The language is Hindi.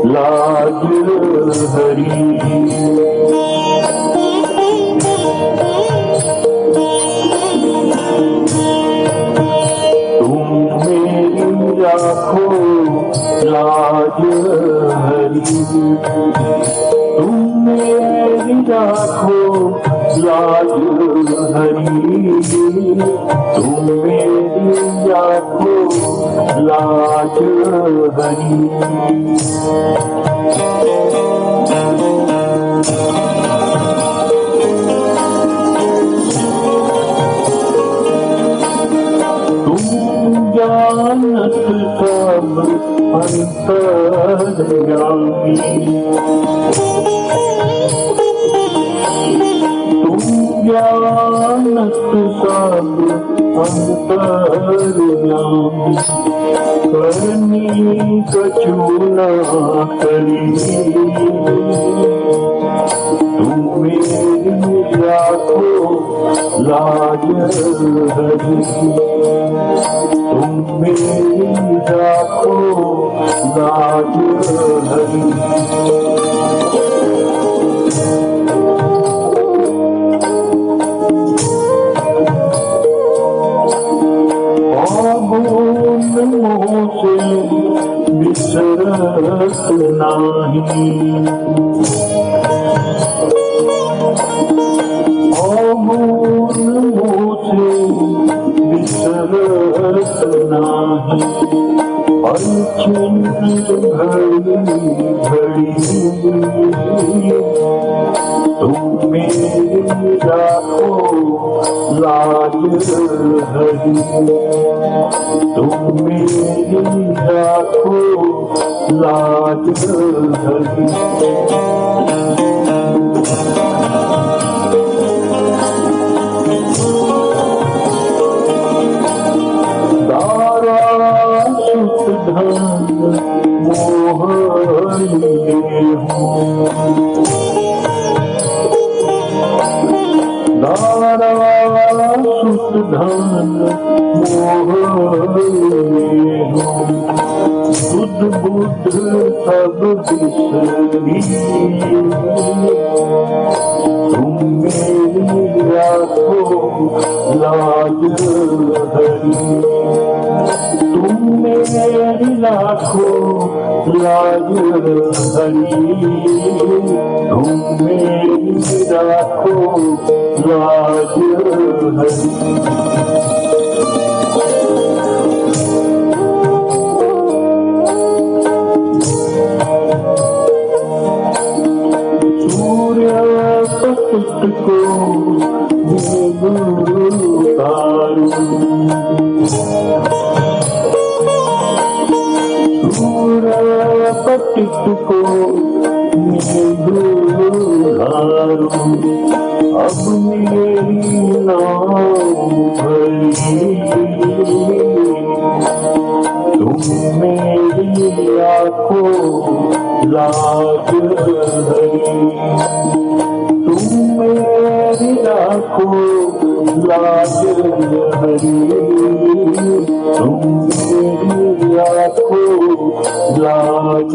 लाज हरी। तुम मेरी राखो लाज हरी। तुम मेरी राखो लाज हरी। तुम मेरी राखो लाज हरी। जानत सब अंतर्यामी। तुम जानत सब अंतर्यामी। करनी कछु न करी। तुम मेरी राखो लाज हरी। तुम मेरी राखो लाज हरी। मोह से बिसरत नाही। मोह से बिसरत नाही। अनचिंत घड़ी घड़ी तुम मेरी राखो लाज हरी। तुम मेरी राखो लाज हरी। मोह लिए हूँ दारा सुत धन मोह लिए हूँ। सुध बुध सब बिसरी। तुम मेरी राखो लाज हरी। तुम मेरी राखो लाज हरी। तुम मेरी राखो लाज हरी। सूर्य पतित को देव उतारूं। पतित को निधारूं। अब मेरी नाव भरी। तुम मेरी राखो लाज हरी। तुम मेरी राखो लाज हरी। तुम मेरी राखो लाज